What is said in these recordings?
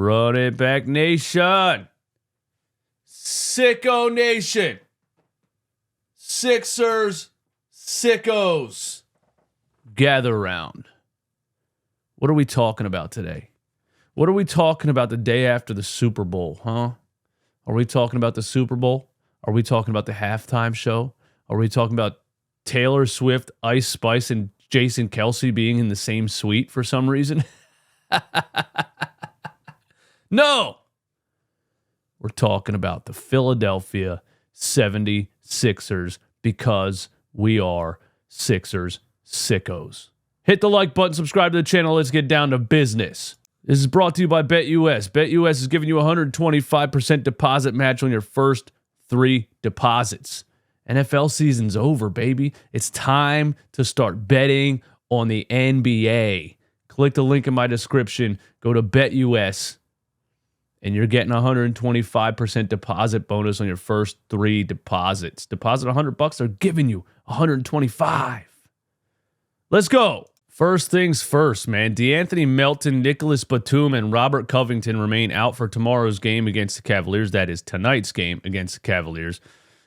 Run it back, nation. Sicko nation. Sixers, sickos. Gather around. What are we talking about today? What are we talking about the day after the Super Bowl, huh? Are we talking about the Super Bowl? Are we talking about the halftime show? Are we talking about Taylor Swift, Ice Spice, and Jason Kelce being in the same suite for some reason? No! We're talking about the Philadelphia 76ers because we are Sixers sickos. Hit the like button, subscribe to the channel. Let's get down to business. This is brought to you by BetUS. BetUS is giving you a 125% deposit match on your first 3 deposits. NFL season's over, baby. It's time to start betting on the NBA. Click the link in my description. Go to BetUS, and you're getting a 125% deposit bonus on your first 3 deposits. Deposit $100, they're giving you 125. Let's go. First things first, man. DeAnthony Melton, Nicholas Batum, and Robert Covington remain out for tomorrow's game against the Cavaliers. That is tonight's game against the Cavaliers.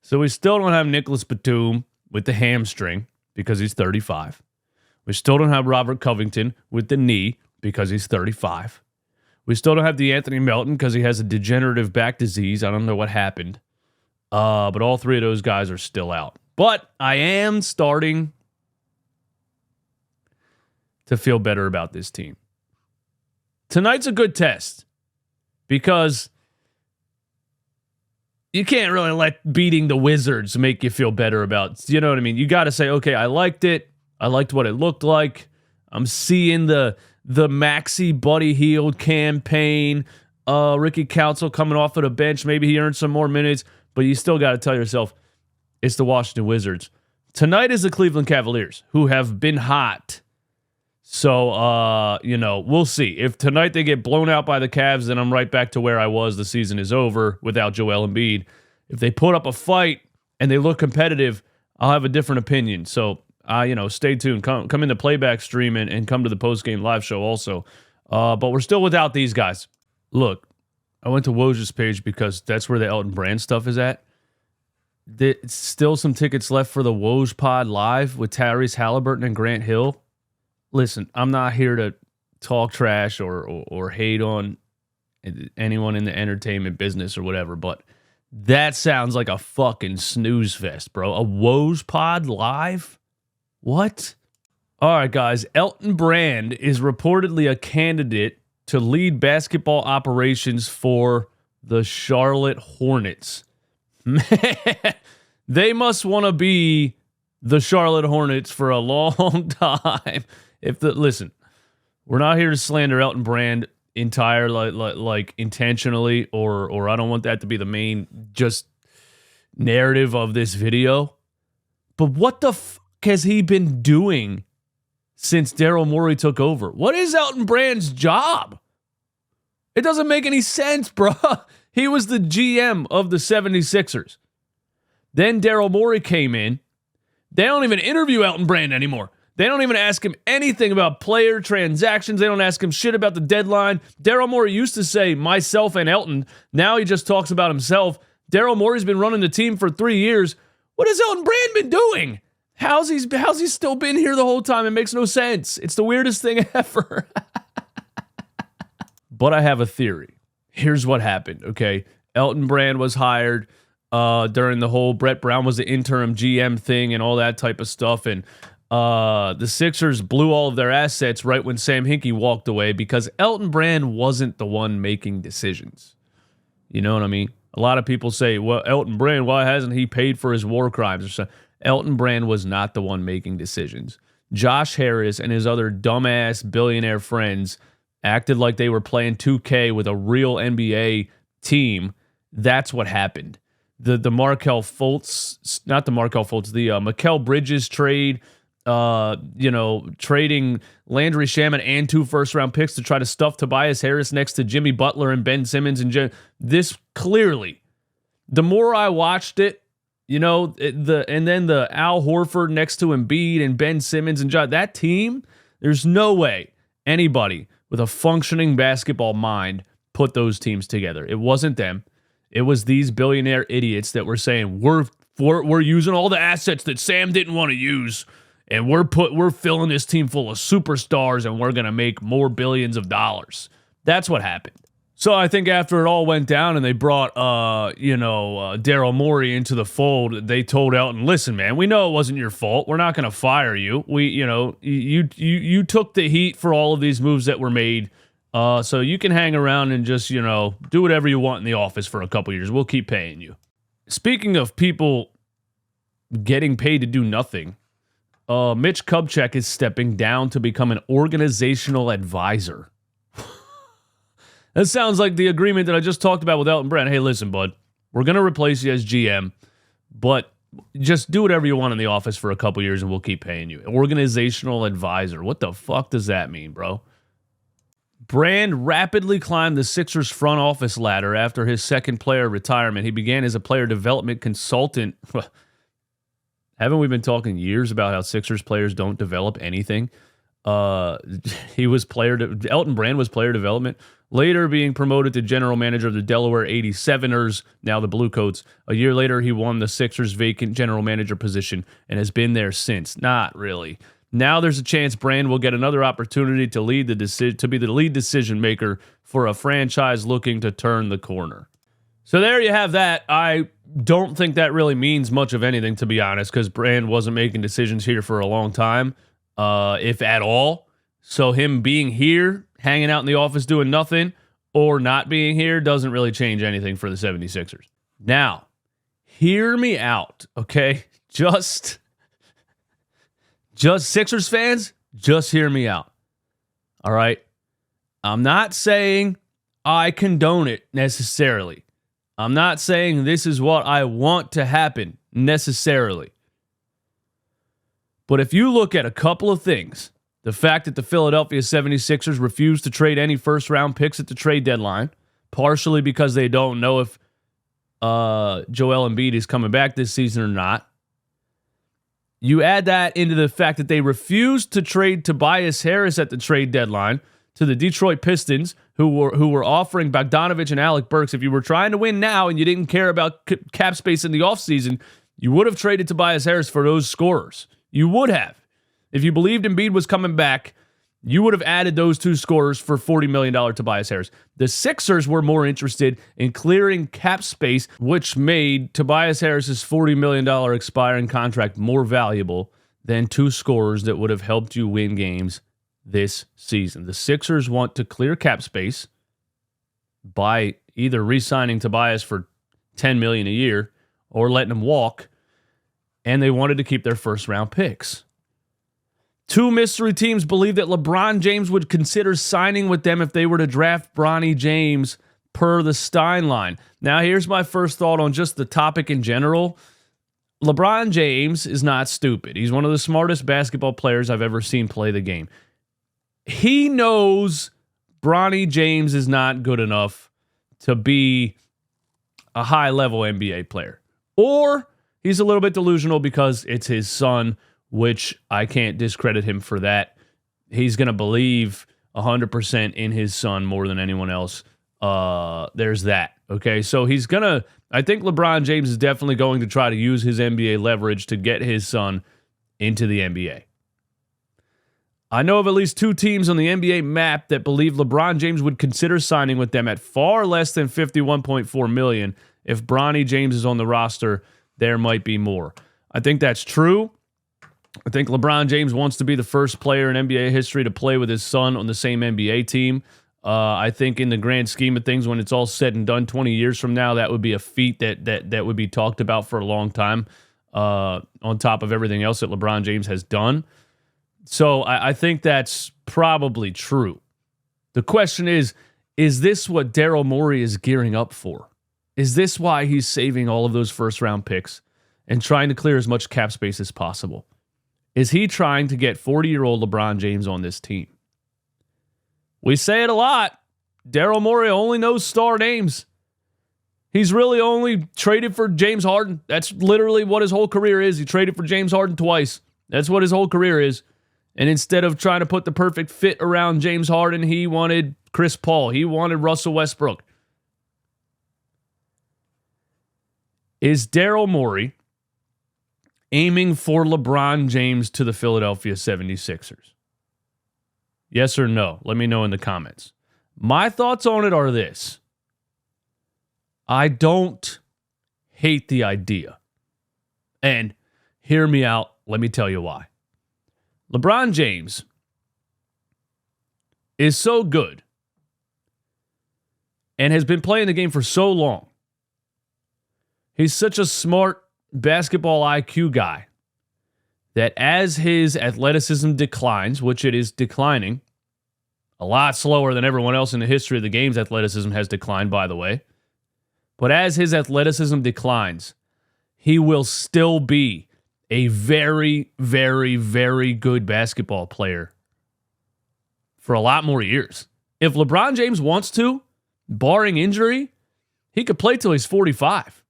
So we still don't have Nicholas Batum with the hamstring because he's 35. We still don't have Robert Covington with the knee because he's 35. We still don't have DeAnthony Melton because he has a degenerative back disease. I don't know what happened. But all 3 of those guys are still out. But I am starting to feel better about this team. Tonight's a good test because you can't really let beating the Wizards make you feel better about, you know what I mean? You got to say, okay, I liked it. I liked what it looked like. I'm seeing the Maxey Buddy Hield campaign. Ricky Council coming off of the bench. Maybe he earned some more minutes, but you still got to tell yourself it's the Washington Wizards. Tonight is the Cleveland Cavaliers, who have been hot. So, we'll see. If tonight they get blown out by the Cavs, then I'm right back to where I was. The season is over without Joel Embiid. If they put up a fight and they look competitive, I'll have a different opinion. So, stay tuned. Come in the playback stream and come to the postgame live show also. But we're still without these guys. Look, I went to Woj's page because that's where the Elton Brand stuff is at. There's still some tickets left for the Woj Pod live with Tyrese Halliburton and Grant Hill. Listen, I'm not here to talk trash or hate on anyone in the entertainment business or whatever, but that sounds like a fucking snooze fest, bro. A Woj Pod live? What? All right, guys. Elton Brand is reportedly a candidate to lead basketball operations for the Charlotte Hornets. Man, they must want to be the Charlotte Hornets for a long time. Listen, we're not here to slander Elton Brand like intentionally, or I don't want that to be the main just narrative of this video. But what the fuck has he been doing since Daryl Morey took over? What is Elton Brand's job? It doesn't make any sense, bro. He was the GM of the 76ers. Then Daryl Morey came in. They don't even interview Elton Brand anymore. They don't even ask him anything about player transactions. They don't ask him shit about the deadline. Daryl Morey used to say myself and Elton. Now he just talks about himself. Daryl Morey's been running the team for 3 years. What has Elton Brand been doing? How's he still been here the whole time? It makes no sense. It's the weirdest thing ever. But I have a theory. Here's what happened, okay? Elton Brand was hired during the whole Brett Brown was the interim GM thing and all that type of stuff, and the Sixers blew all of their assets right when Sam Hinkie walked away because Elton Brand wasn't the one making decisions. You know what I mean? A lot of people say, well, Elton Brand, why hasn't he paid for his war crimes or something? Elton Brand was not the one making decisions. Josh Harris and his other dumbass billionaire friends acted like they were playing 2K with a real NBA team. That's what happened. The Markelle Fultz, not the Markelle Fultz, the Mikal Bridges trade, trading Landry Shamet and 2 first-round picks to try to stuff Tobias Harris next to Jimmy Butler and Ben Simmons. And this clearly, the more I watched it, and then the Al Horford next to Embiid and Ben Simmons and that team, there's no way anybody with a functioning basketball mind put those teams together. It wasn't them. It was these billionaire idiots that were saying, we're using all the assets that Sam didn't want to use, and we're filling this team full of superstars, and we're going to make more billions of dollars. That's what happened. So I think after it all went down and they brought, Daryl Morey into the fold, they told Elton, listen, man, we know it wasn't your fault. We're not going to fire you. You took the heat for all of these moves that were made. So you can hang around and just, do whatever you want in the office for a couple years. We'll keep paying you. Speaking of people getting paid to do nothing, Mitch Kupchak is stepping down to become an organizational advisor. That sounds like the agreement that I just talked about with Elton Brand. Hey, listen, bud, we're going to replace you as GM, but just do whatever you want in the office for a couple years and we'll keep paying you. Organizational advisor. What the fuck does that mean, bro? Brand rapidly climbed the Sixers front office ladder after his second player retirement. He began as a player development consultant. Haven't we been talking years about how Sixers players don't develop anything? Elton Brand was player development, later being promoted to general manager of the Delaware 87ers, now the Bluecoats. A year later, he won the Sixers' vacant general manager position and has been there since. Not really. Now there's a chance Brand will get another opportunity to be the lead decision maker for a franchise looking to turn the corner. So there you have that. I don't think that really means much of anything, to be honest, because Brand wasn't making decisions here for a long time, if at all. So him being here, hanging out in the office doing nothing, or not being here doesn't really change anything for the 76ers. Now, hear me out, okay? Just Sixers fans, just hear me out. All right? I'm not saying I condone it necessarily. I'm not saying this is what I want to happen necessarily. But if you look at a couple of things, the fact that the Philadelphia 76ers refused to trade any first-round picks at the trade deadline, partially because they don't know if Joel Embiid is coming back this season or not. You add that into the fact that they refused to trade Tobias Harris at the trade deadline to the Detroit Pistons, who were offering Bogdanovich and Alec Burks. If you were trying to win now and you didn't care about cap space in the offseason, you would have traded Tobias Harris for those scorers. You would have. If you believed Embiid was coming back, you would have added those two scorers for $40 million Tobias Harris. The Sixers were more interested in clearing cap space, which made Tobias Harris's $40 million expiring contract more valuable than two scorers that would have helped you win games this season. The Sixers want to clear cap space by either re-signing Tobias for $10 million a year or letting him walk, and they wanted to keep their first-round picks. Two mystery teams believe that LeBron James would consider signing with them if they were to draft Bronny James per the Stein line. Now, here's my first thought on just the topic in general. LeBron James is not stupid. He's one of the smartest basketball players I've ever seen play the game. He knows Bronny James is not good enough to be a high-level NBA player. Or he's a little bit delusional because it's his son, which I can't discredit him for that. He's going to believe 100% in his son more than anyone else. There's that. Okay, so I think LeBron James is definitely going to try to use his NBA leverage to get his son into the NBA. I know of at least two teams on the NBA map that believe LeBron James would consider signing with them at far less than $51.4 million. If Bronny James is on the roster, there might be more. I think that's true. I think LeBron James wants to be the first player in NBA history to play with his son on the same NBA team. I think in the grand scheme of things, when it's all said and done 20 years from now, that would be a feat that would be talked about for a long time, on top of everything else that LeBron James has done. So I think that's probably true. The question is this what Daryl Morey is gearing up for? Is this why he's saving all of those first-round picks and trying to clear as much cap space as possible? Is he trying to get 40-year-old LeBron James on this team? We say it a lot. Daryl Morey only knows star names. He's really only traded for James Harden. That's literally what his whole career is. He traded for James Harden twice. That's what his whole career is. And instead of trying to put the perfect fit around James Harden, he wanted Chris Paul. He wanted Russell Westbrook. Is Daryl Morey aiming for LeBron James to the Philadelphia 76ers? Yes or no? Let me know in the comments. My thoughts on it are this. I don't hate the idea. And hear me out. Let me tell you why. LeBron James is so good and has been playing the game for so long. He's such a smart basketball IQ guy that as his athleticism declines, which it is declining, a lot slower than everyone else in the history of the game's athleticism has declined, by the way. But as his athleticism declines, he will still be a very, very, very good basketball player for a lot more years. If LeBron James wants to, barring injury, he could play till he's 45.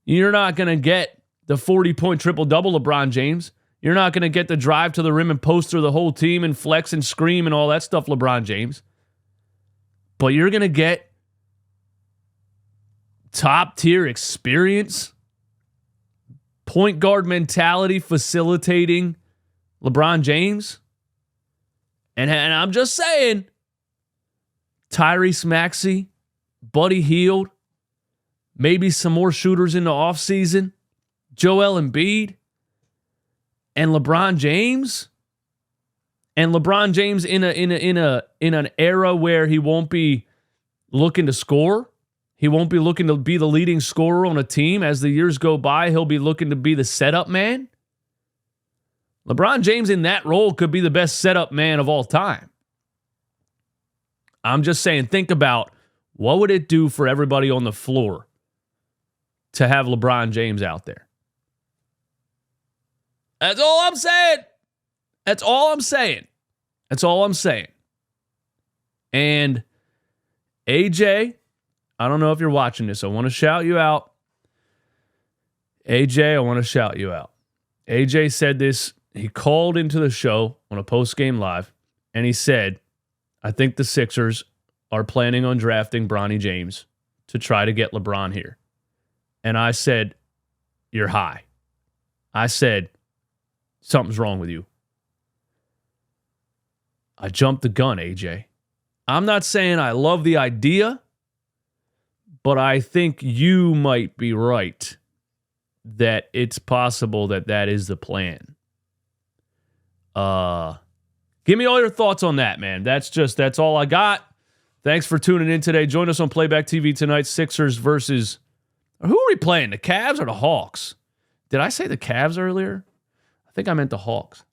You're not going to get the 40-point triple-double LeBron James. You're not going to get the drive to the rim and poster the whole team and flex and scream and all that stuff, LeBron James. But you're going to get top-tier experience, point guard mentality facilitating LeBron James. And I'm just saying, Tyrese Maxey, Buddy Hield, maybe some more shooters in the offseason, Joel Embiid, and LeBron James. And LeBron James in an era where he won't be looking to score. He won't be looking to be the leading scorer on a team. As the years go by, he'll be looking to be the setup man. LeBron James in that role could be the best setup man of all time. I'm just saying, think about what would it do for everybody on the floor to have LeBron James out there. That's all I'm saying. That's all I'm saying. That's all I'm saying. And AJ, I don't know if you're watching this. I want to shout you out. AJ, I want to shout you out. AJ said this. He called into the show on a post-game live, and he said, I think the Sixers are planning on drafting Bronny James to try to get LeBron here. And I said, you're high. I said, something's wrong with you. I jumped the gun, AJ. I'm not saying I love the idea, but I think you might be right that it's possible that that is the plan. Give me all your thoughts on that, man. That's all I got. Thanks for tuning in today. Join us on Playback TV tonight. Sixers versus... Who are we playing? The Cavs or the Hawks? Did I say the Cavs earlier? I think I meant the Hawks.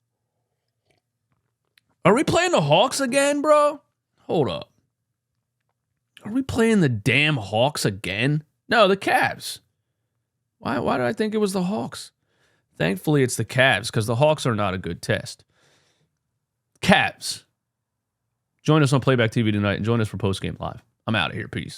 Are we playing the Hawks again, bro? Hold up. Are we playing the damn Hawks again? No, the Cavs. Why did I think it was the Hawks? Thankfully, it's the Cavs because the Hawks are not a good test. Cavs. Join us on Playback TV tonight and join us for Postgame Live. I'm out of here. Peace.